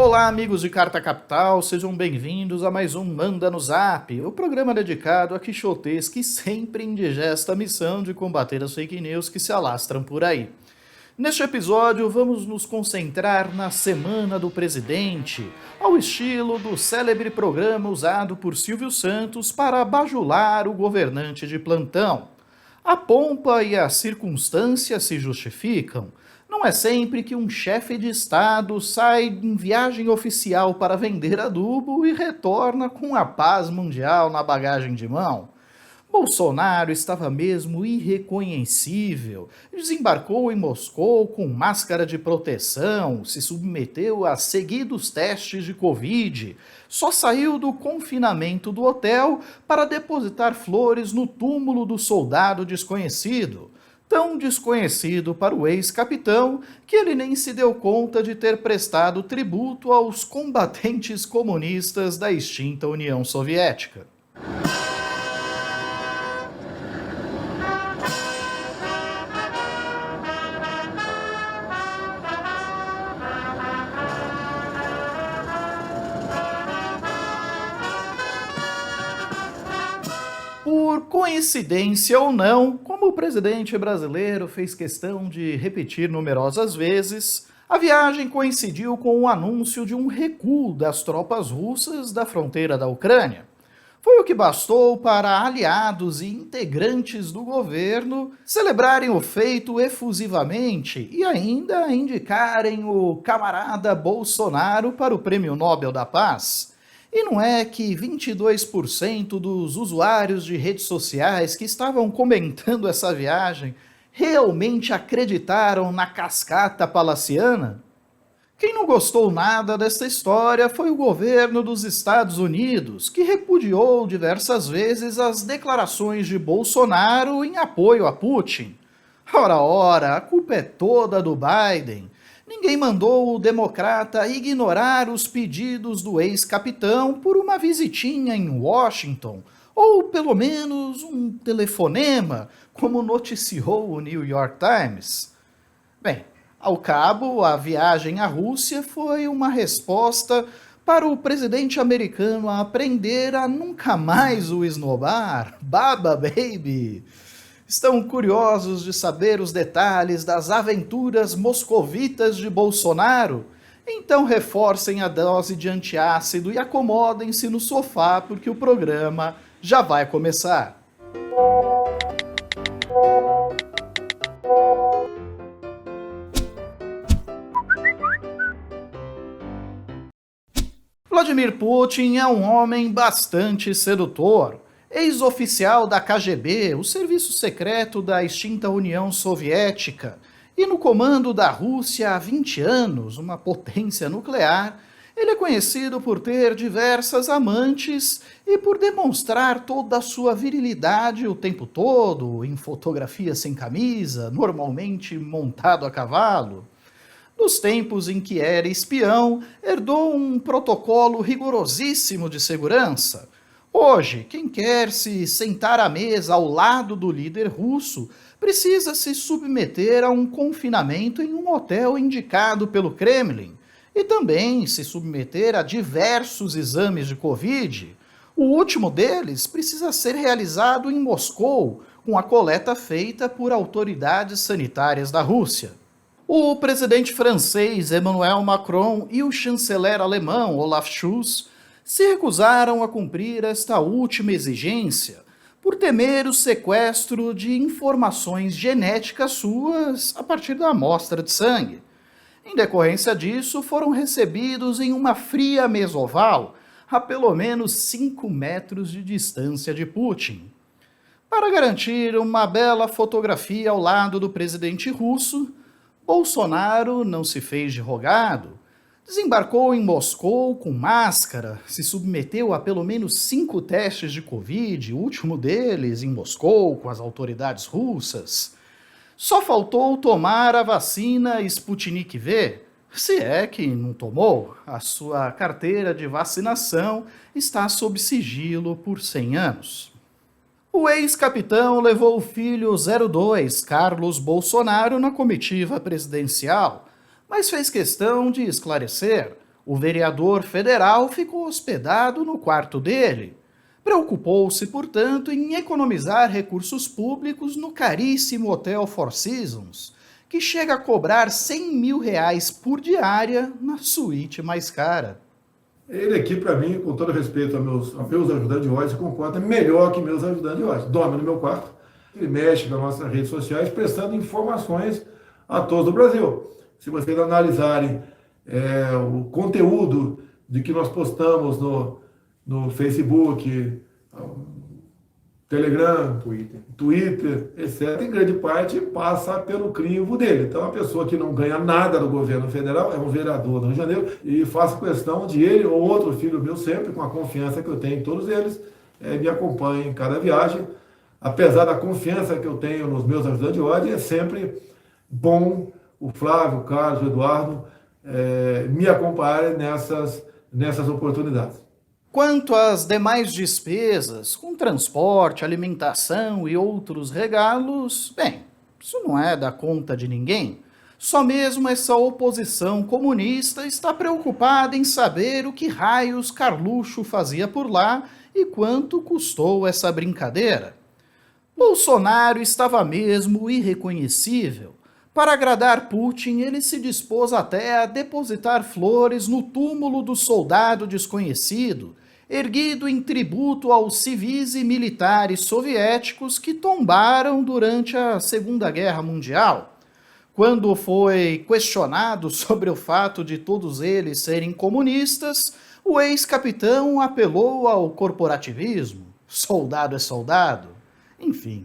Olá, amigos de Carta Capital, sejam bem-vindos a mais um Manda no Zap, o programa dedicado a quixotês que sempre indigesta a missão de combater as fake news que se alastram por aí. Neste episódio, vamos nos concentrar na Semana do Presidente, ao estilo do célebre programa usado por Silvio Santos para bajular o governante de plantão. A pompa e as circunstâncias se justificam. Não é sempre que um chefe de Estado sai em viagem oficial para vender adubo e retorna com a paz mundial na bagagem de mão. Bolsonaro estava mesmo irreconhecível, desembarcou em Moscou com máscara de proteção, se submeteu a seguidos testes de Covid, só saiu do confinamento do hotel para depositar flores no túmulo do soldado desconhecido. Tão desconhecido para o ex-capitão que ele nem se deu conta de ter prestado tributo aos combatentes comunistas da extinta União Soviética. Por coincidência ou não, como o presidente brasileiro fez questão de repetir numerosas vezes, a viagem coincidiu com o anúncio de um recuo das tropas russas da fronteira da Ucrânia. Foi o que bastou para aliados e integrantes do governo celebrarem o feito efusivamente e ainda indicarem o camarada Bolsonaro para o Prêmio Nobel da Paz. E não é que 22% dos usuários de redes sociais que estavam comentando essa viagem realmente acreditaram na cascata palaciana? Quem não gostou nada dessa história foi o governo dos Estados Unidos, que repudiou diversas vezes as declarações de Bolsonaro em apoio a Putin. Ora, a culpa é toda do Biden. Ninguém mandou o democrata ignorar os pedidos do ex-capitão por uma visitinha em Washington, ou pelo menos um telefonema, como noticiou o New York Times. Bem, ao cabo, a viagem à Rússia foi uma resposta para o presidente americano aprender a nunca mais o esnobar. Baba baby! Estão curiosos de saber os detalhes das aventuras moscovitas de Bolsonaro? Então reforcem a dose de antiácido e acomodem-se no sofá porque o programa já vai começar. Vladimir Putin é um homem bastante sedutor. Ex-oficial da KGB, o serviço secreto da extinta União Soviética, e no comando da Rússia há 20 anos, uma potência nuclear, ele é conhecido por ter diversas amantes e por demonstrar toda a sua virilidade o tempo todo, em fotografias sem camisa, normalmente montado a cavalo. Nos tempos em que era espião, herdou um protocolo rigorosíssimo de segurança. Hoje, quem quer se sentar à mesa ao lado do líder russo precisa se submeter a um confinamento em um hotel indicado pelo Kremlin e também se submeter a diversos exames de Covid. O último deles precisa ser realizado em Moscou, com a coleta feita por autoridades sanitárias da Rússia. O presidente francês Emmanuel Macron e o chanceler alemão Olaf Scholz se recusaram a cumprir esta última exigência por temer o sequestro de informações genéticas suas a partir da amostra de sangue. Em decorrência disso, foram recebidos em uma fria mesa oval, a pelo menos 5 metros de distância de Putin. Para garantir uma bela fotografia ao lado do presidente russo, Bolsonaro não se fez de rogado. Desembarcou em Moscou com máscara, se submeteu a pelo menos 5 testes de Covid, o último deles em Moscou com as autoridades russas. Só faltou tomar a vacina Sputnik V, se é que não tomou. A sua carteira de vacinação está sob sigilo por 100 anos. O ex-capitão levou o filho 02, Carlos Bolsonaro, na comitiva presidencial, mas fez questão de esclarecer: O vereador federal ficou hospedado no quarto dele. Preocupou-se, portanto, em economizar recursos públicos no caríssimo Hotel Four Seasons, que chega a cobrar R$100 mil por diária na suíte mais cara. Ele aqui, para mim, com todo respeito a meus ajudantes de ordem, se comporta melhor que meus ajudantes de ordem. Dorme no meu quarto, ele mexe nas nossas redes sociais, prestando informações a todos do Brasil. Se vocês analisarem o conteúdo de que nós postamos no Facebook, Telegram, Twitter, etc., em grande parte passa pelo crivo dele. Então, a pessoa que não ganha nada do governo federal é um vereador do Rio de Janeiro e faço questão de ele ou outro filho meu sempre, com a confiança que eu tenho em todos eles, me acompanhem em cada viagem. Apesar da confiança que eu tenho nos meus ajudantes de ordem, é sempre bom o Flávio, o Carlos, o Eduardo me acompanharem nessas oportunidades. Quanto às demais despesas, com transporte, alimentação e outros regalos, bem, isso não é da conta de ninguém. Só mesmo essa oposição comunista está preocupada em saber o que raios Carluxo fazia por lá e quanto custou essa brincadeira. Bolsonaro estava mesmo irreconhecível. Para agradar Putin, ele se dispôs até a depositar flores no túmulo do soldado desconhecido, erguido em tributo aos civis e militares soviéticos que tombaram durante a Segunda Guerra Mundial. Quando foi questionado sobre o fato de todos eles serem comunistas, o ex-capitão apelou ao corporativismo. Soldado é soldado. Enfim,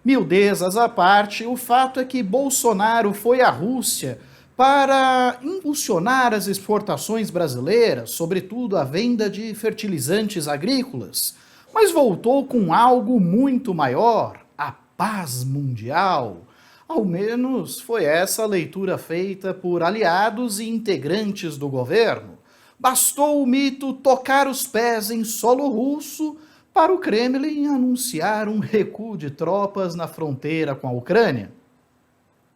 miudezas à parte, o fato é que Bolsonaro foi à Rússia para impulsionar as exportações brasileiras, sobretudo a venda de fertilizantes agrícolas, mas voltou com algo muito maior, a paz mundial. Ao menos foi essa a leitura feita por aliados e integrantes do governo. Bastou o mito tocar os pés em solo russo para o Kremlin anunciar um recuo de tropas na fronteira com a Ucrânia.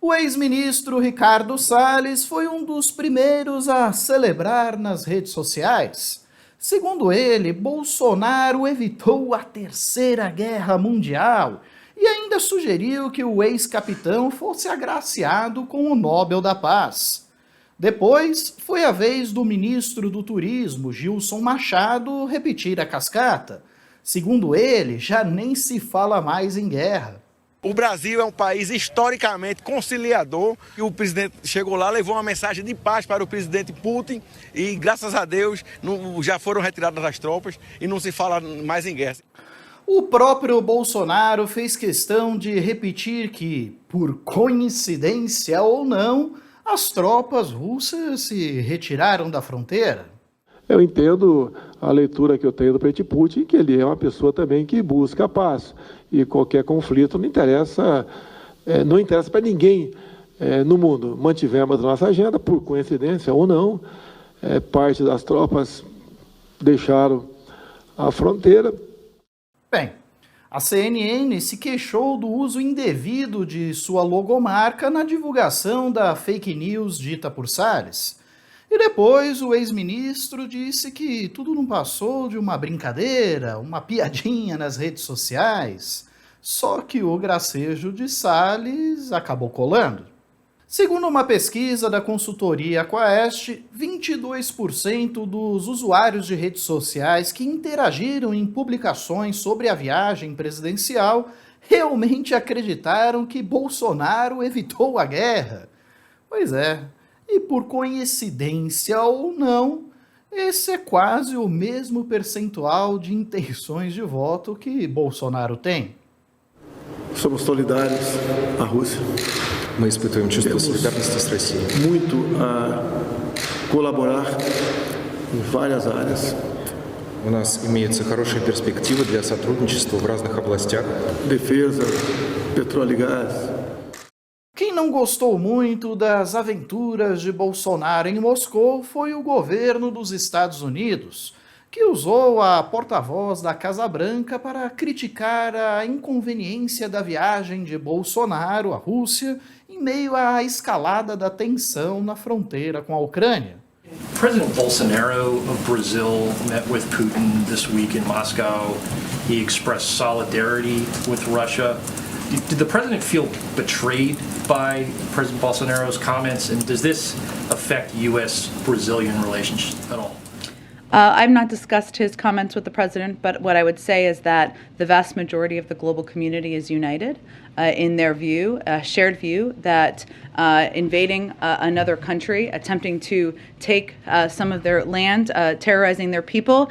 O ex-ministro Ricardo Salles foi um dos primeiros a celebrar nas redes sociais. Segundo ele, Bolsonaro evitou a Terceira Guerra Mundial e ainda sugeriu que o ex-capitão fosse agraciado com o Nobel da Paz. Depois, foi a vez do ministro do Turismo, Gilson Machado, repetir a cascata. Segundo ele, já nem se fala mais em guerra. O Brasil é um país historicamente conciliador e o presidente chegou lá, levou uma mensagem de paz para o presidente Putin e, graças a Deus, já foram retiradas as tropas e não se fala mais em guerra. O próprio Bolsonaro fez questão de repetir que, por coincidência ou não, as tropas russas se retiraram da fronteira. Eu entendo a leitura que eu tenho do presidente Putin, que ele é uma pessoa também que busca a paz. E qualquer conflito não interessa para ninguém no mundo. Mantivemos a nossa agenda, por coincidência ou não, parte das tropas deixaram a fronteira. Bem, a CNN se queixou do uso indevido de sua logomarca na divulgação da fake news dita por Salles. E depois o ex-ministro disse que tudo não passou de uma brincadeira, uma piadinha nas redes sociais. Só que o gracejo de Salles acabou colando. Segundo uma pesquisa da consultoria Quaest, 22% dos usuários de redes sociais que interagiram em publicações sobre a viagem presidencial realmente acreditaram que Bolsonaro evitou a guerra. Pois é. E por coincidência ou não, esse é quase o mesmo percentual de intenções de voto que Bolsonaro tem. Somos solidários à Rússia. Мы испытываем чувство солидарности с Россией. Muito a colaborar em várias áreas. У нас имеются хорошие перспективы для сотрудничества в разных областях. Defesa, petróleo e gás. Quem não gostou muito das aventuras de Bolsonaro em Moscou foi o governo dos Estados Unidos, que usou a porta-voz da Casa Branca para criticar a inconveniência da viagem de Bolsonaro à Rússia em meio à escalada da tensão na fronteira com a Ucrânia. President Bolsonaro of Brazil met with Putin this week in Moscow. He expressed solidarity with Russia. Did the president feel betrayed by President Bolsonaro's comments, and does this affect U.S.-Brazilian relations at all? I've not discussed his comments with the president, but what I would say is that the vast majority of the global community is united in their view, shared view, that invading another country, attempting to take some of their land, terrorizing their people,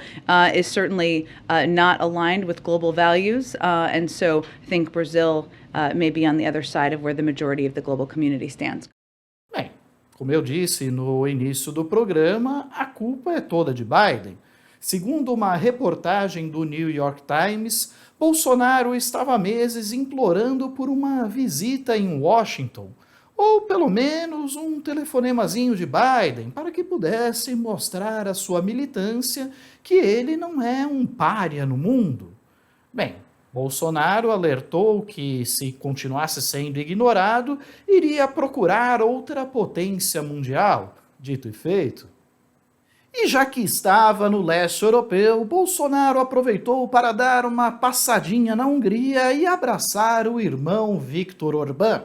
is certainly not aligned with global values. And so I think Brazil may be on the other side of where the majority of the global community stands. Bem, como eu disse no início do programa, a culpa é toda de Biden. Segundo uma reportagem do New York Times, Bolsonaro estava há meses implorando por uma visita em Washington, ou pelo menos um telefonemazinho de Biden, para que pudesse mostrar à sua militância que ele não é um pária no mundo. Bem, Bolsonaro alertou que, se continuasse sendo ignorado, iria procurar outra potência mundial. Dito e feito. E já que estava no leste europeu, Bolsonaro aproveitou para dar uma passadinha na Hungria e abraçar o irmão Viktor Orbán.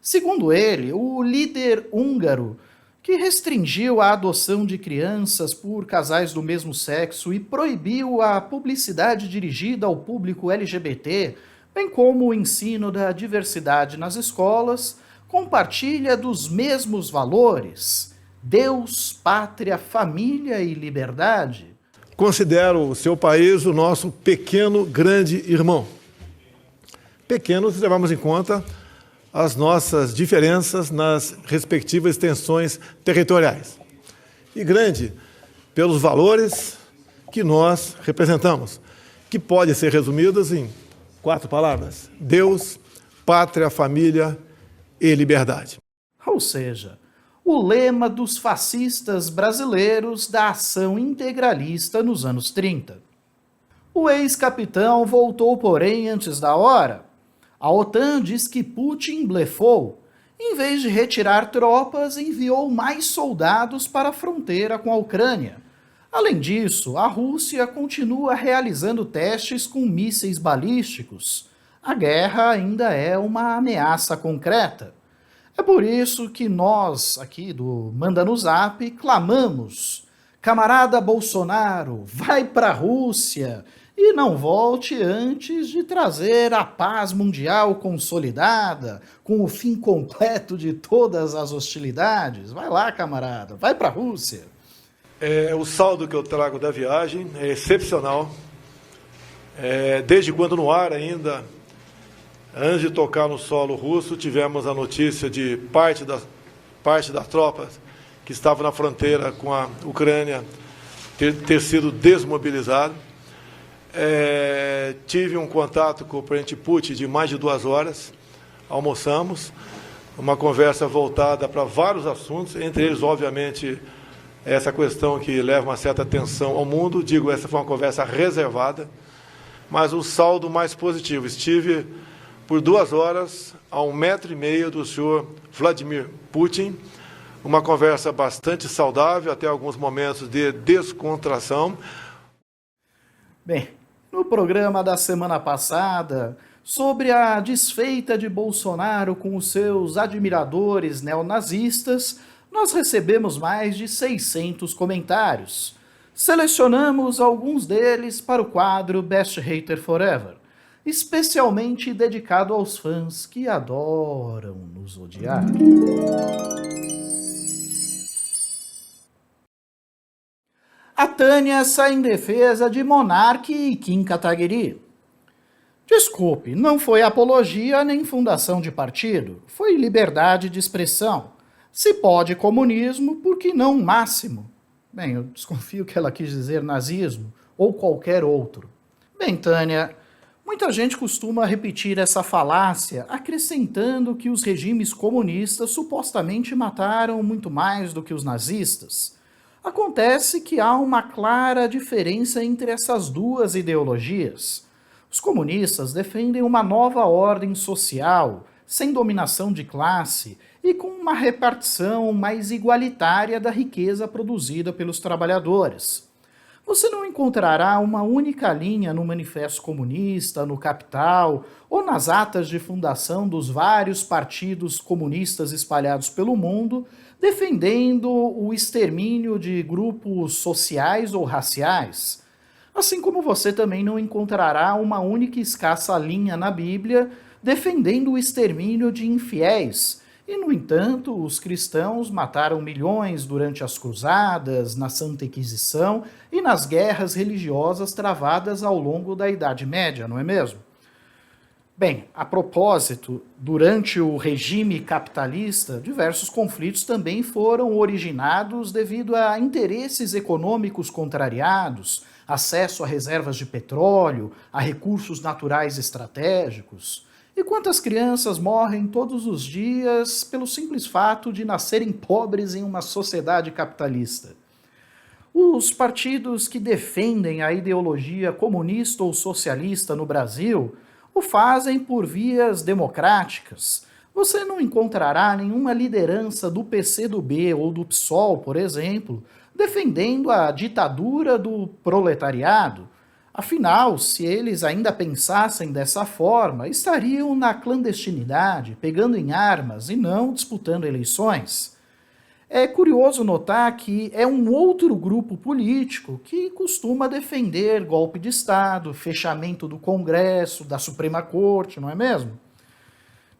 Segundo ele, o líder húngaro, que restringiu a adoção de crianças por casais do mesmo sexo e proibiu a publicidade dirigida ao público LGBT, bem como o ensino da diversidade nas escolas, compartilha dos mesmos valores: Deus, pátria, família e liberdade. Considero o seu país o nosso pequeno grande irmão. Pequeno se levarmos em conta as nossas diferenças nas respectivas extensões territoriais. E grande pelos valores que nós representamos, que podem ser resumidos em 4 palavras: Deus, pátria, família e liberdade. Ou seja, o lema dos fascistas brasileiros da ação integralista nos anos 30. O ex-capitão voltou, porém, antes da hora. A OTAN diz que Putin blefou. Em vez de retirar tropas, enviou mais soldados para a fronteira com a Ucrânia. Além disso, a Rússia continua realizando testes com mísseis balísticos. A guerra ainda é uma ameaça concreta. É por isso que nós, aqui do Manda no Zap, clamamos: camarada Bolsonaro, vai para a Rússia e não volte antes de trazer a paz mundial consolidada, com o fim completo de todas as hostilidades. Vai lá, camarada, vai para a Rússia. O saldo que eu trago da viagem é excepcional. Desde quando no ar ainda, antes de tocar no solo russo, tivemos a notícia de parte das tropas que estavam na fronteira com a Ucrânia ter sido desmobilizado. Tive um contato com o presidente Putin de mais de 2 horas, almoçamos, uma conversa voltada para vários assuntos, entre eles, obviamente, essa questão que leva uma certa tensão ao mundo. Digo, essa foi uma conversa reservada, mas o saldo mais positivo: estive por 2 horas a 1,5 metro do senhor Vladimir Putin, uma conversa bastante saudável, até alguns momentos de descontração. Bem, no programa da semana passada, sobre a desfeita de Bolsonaro com os seus admiradores neonazistas, nós recebemos mais de 600 comentários. Selecionamos alguns deles para o quadro Best Hater Forever, especialmente dedicado aos fãs que adoram nos odiar. A Tânia sai em defesa de Monark e Kim Kataguiri. Desculpe, não foi apologia nem fundação de partido, foi liberdade de expressão. Se pode comunismo, por que não máximo? Bem, eu desconfio que ela quis dizer nazismo ou qualquer outro. Bem, Tânia, muita gente costuma repetir essa falácia, acrescentando que os regimes comunistas supostamente mataram muito mais do que os nazistas. Acontece que há uma clara diferença entre essas duas ideologias. Os comunistas defendem uma nova ordem social, sem dominação de classe, e com uma repartição mais igualitária da riqueza produzida pelos trabalhadores. Você não encontrará uma única linha no Manifesto Comunista, no Capital ou nas atas de fundação dos vários partidos comunistas espalhados pelo mundo defendendo o extermínio de grupos sociais ou raciais. Assim como você também não encontrará uma única e escassa linha na Bíblia defendendo o extermínio de infiéis. E, no entanto, os cristãos mataram milhões durante as cruzadas, na Santa Inquisição e nas guerras religiosas travadas ao longo da Idade Média, não é mesmo? Bem, a propósito, durante o regime capitalista, diversos conflitos também foram originados devido a interesses econômicos contrariados, acesso a reservas de petróleo, a recursos naturais estratégicos. E quantas crianças morrem todos os dias pelo simples fato de nascerem pobres em uma sociedade capitalista? Os partidos que defendem a ideologia comunista ou socialista no Brasil o fazem por vias democráticas. Você não encontrará nenhuma liderança do PCdoB ou do PSOL, por exemplo, defendendo a ditadura do proletariado. Afinal, se eles ainda pensassem dessa forma, estariam na clandestinidade, pegando em armas e não disputando eleições. É curioso notar que é um outro grupo político que costuma defender golpe de Estado, fechamento do Congresso, da Suprema Corte, não é mesmo?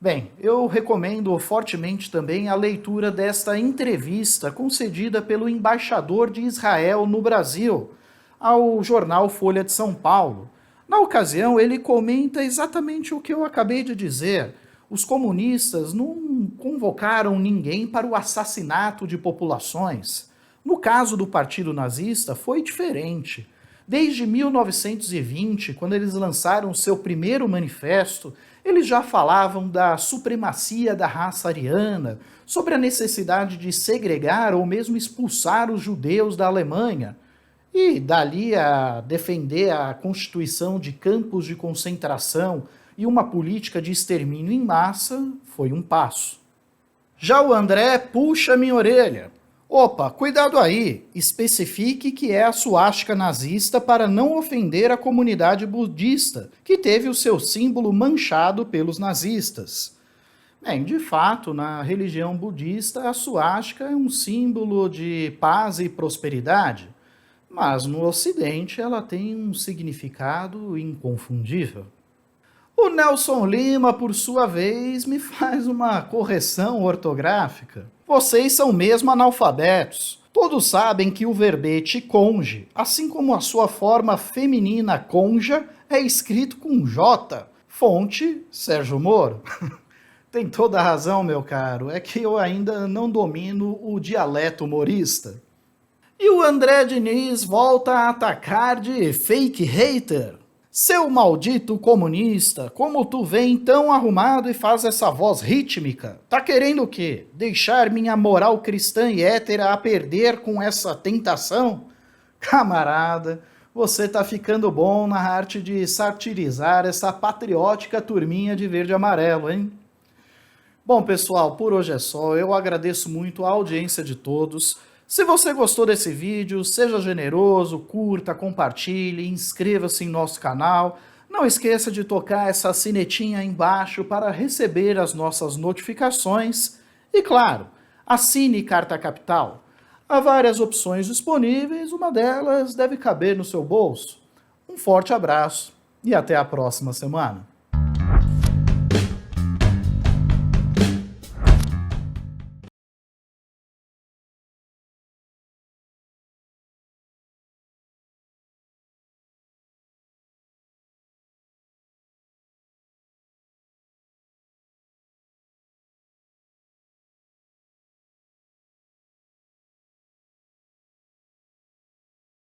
Bem, eu recomendo fortemente também a leitura desta entrevista concedida pelo embaixador de Israel no Brasil, ao jornal Folha de São Paulo. Na ocasião, ele comenta exatamente o que eu acabei de dizer. Os comunistas não convocaram ninguém para o assassinato de populações. No caso do Partido Nazista, foi diferente. Desde 1920, quando eles lançaram seu primeiro manifesto, eles já falavam da supremacia da raça ariana, sobre a necessidade de segregar ou mesmo expulsar os judeus da Alemanha. E dali a defender a constituição de campos de concentração e uma política de extermínio em massa foi um passo. Já o André puxa minha orelha. Opa, cuidado aí, especifique que é a suástica nazista para não ofender a comunidade budista, que teve o seu símbolo manchado pelos nazistas. Bem, de fato, na religião budista, a suástica é um símbolo de paz e prosperidade. Mas no Ocidente ela tem um significado inconfundível. O Nelson Lima, por sua vez, me faz uma correção ortográfica. Vocês são mesmo analfabetos. Todos sabem que o verbete conge, assim como a sua forma feminina conja, é escrito com J. Fonte, Sérgio Moro. Tem toda a razão, meu caro. É que eu ainda não domino o dialeto humorista. E o André Diniz volta a atacar de fake hater. Seu maldito comunista, como tu vem tão arrumado e faz essa voz rítmica? Tá querendo o quê? Deixar minha moral cristã e hétera a perder com essa tentação? Camarada, você tá ficando bom na arte de satirizar essa patriótica turminha de verde e amarelo, hein? Bom, pessoal, por hoje é só. Eu agradeço muito a audiência de todos. Se você gostou desse vídeo, seja generoso, curta, compartilhe, inscreva-se em nosso canal. Não esqueça de tocar essa sinetinha aí embaixo para receber as nossas notificações. E claro, assine Carta Capital. Há várias opções disponíveis, uma delas deve caber no seu bolso. Um forte abraço e até a próxima semana.